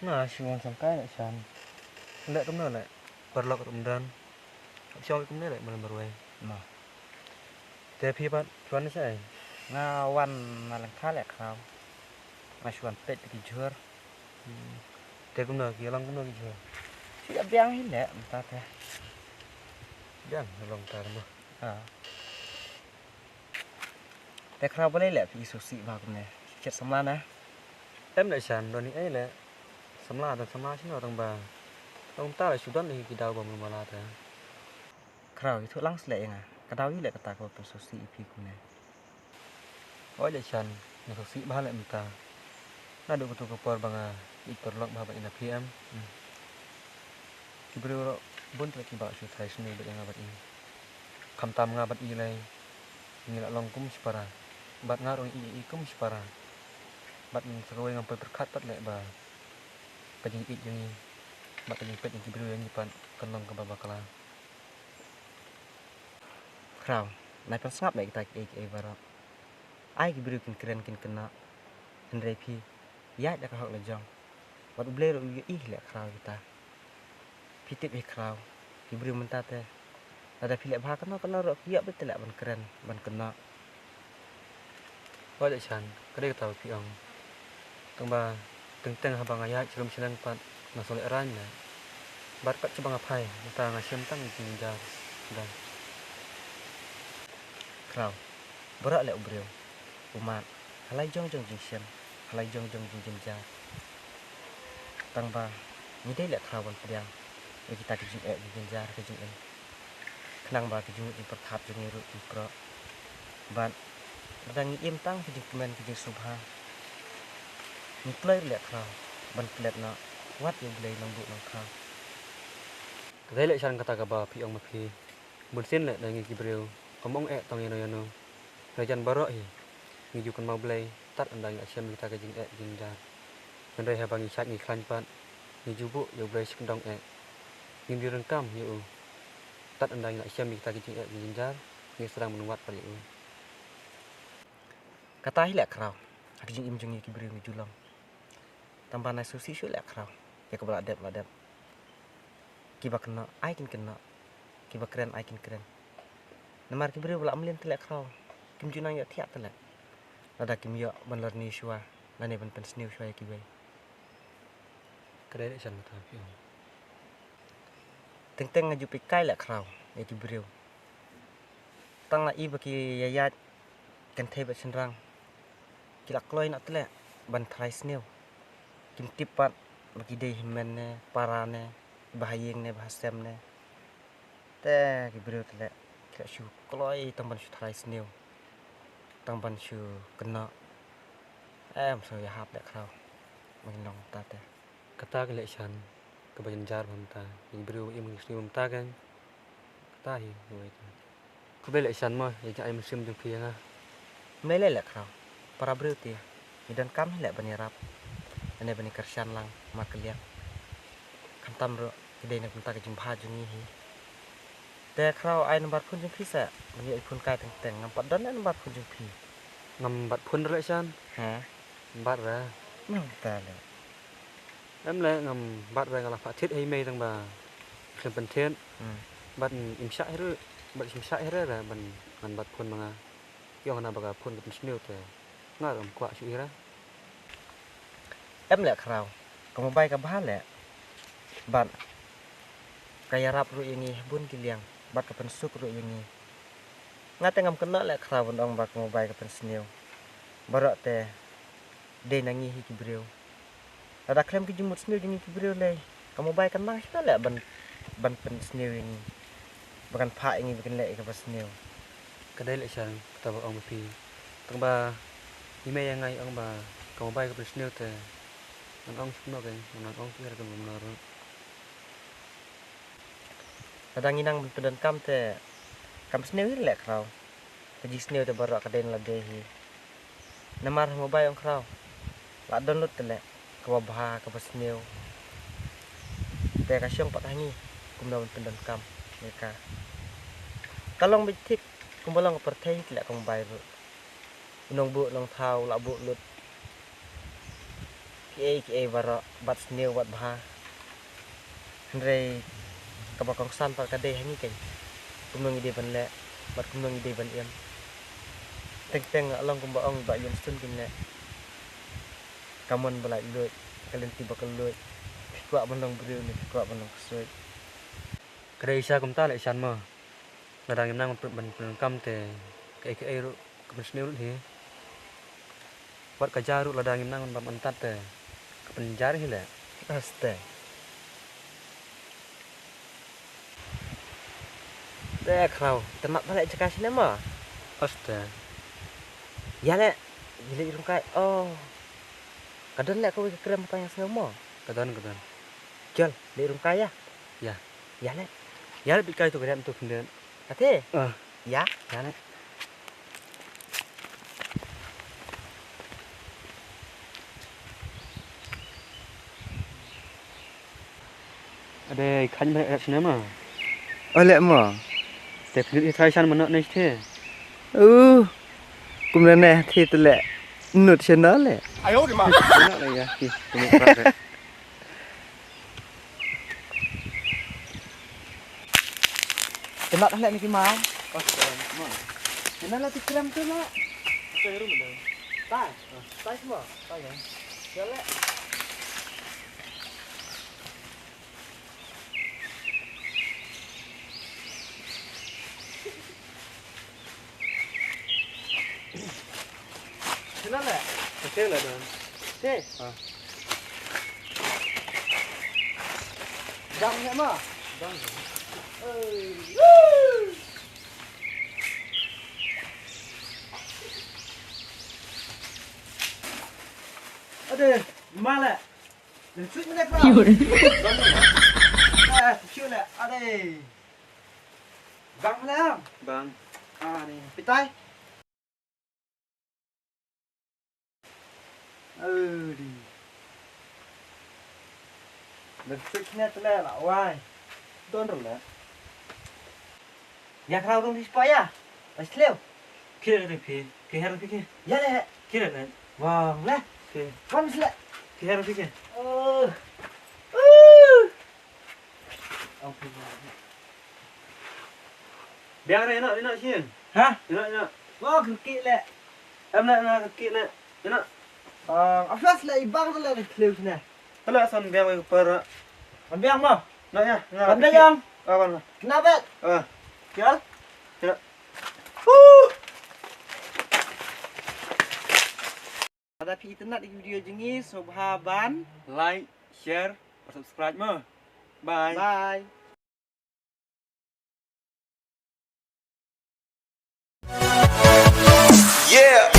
Nah, siwang sangkai nak san. Ndak kemana nak? Perlok kemudian. Siwang kemudian nak malam berway. Nah, Tapi pat tuan saya. wan malang khalek kau. Maswan pet di jur. Tapi kemudian kilang kemudian gitu. Siap biang hilek entah teh. Jangan long tar mah. Teh kau boleh lek pi susi bagus nih. Cet semana. Em nak san doni ai le. Semla dan semla sini orang bang. Orang ta là sudan ni kita bom malah ta. Kau itu langsung lek ngah. Kadau hilek kata kau tu susi pi ku nih. Oh le san nak susi bah le mta. Nah duk tu kepor bang ikor lok bah ina PM. Kibru bun tu kibak su thai sini bet yang abat ini. Kam tam ngabat i lai. Ngilak long kum separa. Bat ngarung i kum separa. Bat sekawai ngampai berkat pat lek bah. Kajing ik yang ni. Bat kajing pet yang kibru yang nyipan kenong ke babakala. Kau, nai pan sngap lek kita ke barok. Ai kibru kin keren kin kena. Hendrai pi. Ya dak hok lejong. Wat blei ro ih lek kau kita. Pitip kau. Kibru mentah teh. Ada pilek bah kena ro kiak betul lek ban keren ban kena. Oh le san kade tahu piang. Tengba teng habang ayat celum sinan pat nasol eran na. Bar pat cebang apai ta ngasem tang jinjar dan Kau. Berak lek ubreu. Umat. Halai jong jingsian. Halai jong jinjar. Tang ba. Ni dei lek kau ban pedang. Kita kijing jinjar kijing en. Kenang ba kijing in perkap jeng ru in pro. Ban Radang im tang kijing kemen kijing subha. Ni play lek kau. Ban plet na. Wat yang blei lambu nang kau. kade le san kata kaba piang mapi. Bunsin le dangi kibreu. Omong tong yano. Rajan barok hi. Ngijukan mau blai tat andang asyam kita kajing jinjar. Mendai habang isat ngi klan pat. Ngijubu yo blai sekendong Ngin direngkam yo. Tat andang asyam kita kajing jinjar. Ngi serang menuat pali yo. Kata hilek kau. Kijing im jengi kibreu ngi julang. Tambah nai susi syuk lek kau. Ya kebelat dep. Kiba kena, ai kin kena. Kiba keren, ai kin keren. Namar kibreu belak melin telek kau. Kim junang ya tiak telek. Lada kim ya ban lerni syua. Lane ban pensniu syua ya kibai. Kade le san kata piang. Teng ngaju pikai lek kau. Ya kibreu. Tang la i baki yayat. Kan thai bat senrang. Kilak kloy nak telek. Ban trai sniu. Kim tipat. Bagi dei himen ne. Para ne. Bahayeng ne. Bahasem ne. Teh kibreu telek. Kilak syu kloy. Tang ban syu trai sniu. Tang ban syu kena. So ya hap lek kau. Menginong tate. Kata ke le san ke jinjar bamta. Kibreu im ngi sniu bamta kan. Kata hi woi. Kube le san mah ya ai musim jeng piang ah. Mele lek kau. Para breu tia. Idan kam hilek banirap. Ane bani kersian lang. Makeliak. Kantam ro. Kedai nak minta ke jumpa jungi hi. แต่คราวไอ้น้ำบัดพุ่นจังพี่แสะมีไอ้พุ่นกายแต่งๆน้ำปัดดันไอ้น้ำบัดพุ่นจังพี่ ngam bat phun le chan ฮะ bat ra ไม่แต่เลย em le ngam bat ra ngala pha thit hay mei tang ba khlem pen thiên อืม bat im sha heru bat im sha heru ra ban ngan bat phun manga yo ngana baga phun pen sneu te ngar am kwa chu ira เอ็มแหละคราวก็มาใบกับบ้านแหละบัดกายรับรู้อย่างงี้บุญกิเลียงบัดกับเป็นสุขรู้อย่างงี้งาแต่งำกันเนาะแหละคราวบนองบักมาใบกับเป็นสเนียวบาระแต่เดนังงี้ฮิกิบริวระดับเคลมกิจมุดสเนียวอย่างงี้กิบริวเลยก็มาใบกันมากใช่แหละบันเป็นสเนียวอย่างงี้บักันพระอย่างงี้บักันเละกับสเนียว kadai le chan ta ba ong pi tang ba hi mei yang ngai ong ba ka bai ka pen sneu te ngan ong no ke ngan ong pi ra kan no ro ระดังงี้นั่งเป็นเดินกำแต่กำสเนียวนี่แหละคราวแต่จีสเนียวแต่บาระกระเด็นละเดฮีน้ำมันมาใบองคราวละดนลุดแต่แหละกับบ้ากับสเนียวแต่กระช่วงปัตตานีกุมเราเป็นเดินกำนี่ค่ะก็ลองไปทิกกุมบอลองกับประเทศแหละกุมใบบุนองบุนองเท้าละบุลุดเอบาระบัดสเนียวบัดบ้าฮันเรกับกองซันปากกระเดให้นี่กันกุมนองอีเดบันแหละบัดกุมนองอีเดบันเอี่ยมแต่งลองกุมบอลองบะยันสุนกินแหละกำมันบลายลุยกะเลนติบักลุยกว่าบันลองบริวนี่กว่าบันลองสวย kadai sha kum ta le chan ma la dang nam ban pen kam te kai ru ka pen sneu hi wat ka jaru la dang nam ban ban tat te ka pen jar hi le Aste. Dek kau, temak balik cakap sini mah. aste Ya lek, gila irung kai. Oh. Kadang lek kau kira mata yang sengaja mah. kadan Jual, lek irung kai ya. ya Ya lek. ya le bikai tu kadam tu pen Kate. Ya. ya le ade khan ba sne ma Oh lek mah. te pen i thai chan ma no nei the Kemudian thi tu lek. Nut channel lek. no le ya ki tu mo pra Temak lek ni mau. aste ma Channel lah tikram tu lah. te ru ma Tai. Tai semua. ta ya Ya lek. Channel lek. te le dan Te. Dang lek mah. dang Aduh, gimana lek? Lucu mana kau? Lucu lek. Aduh. Bang lek. bang Ah ni, pitai. Di. Lucu mana tu lek lah, wai. Don rồi lek. Ya kau dong di supaya. Pas leo. kira le pi ki her pi ki Ya lek. kira le Wang lek. ki Kan lek. ki her pi ki Oh. biar ina shin Hah? ina Wah, kekik lek. em na ki le ina Aflas lek ibang tu lek di leo sini. ala san biar mai per Ambil mah. na ya Ambil yang. awan Kenapa? ya Ya. Ada pi internet di video jengi subhaban. like share subscribe ma bye Bye. Yeah.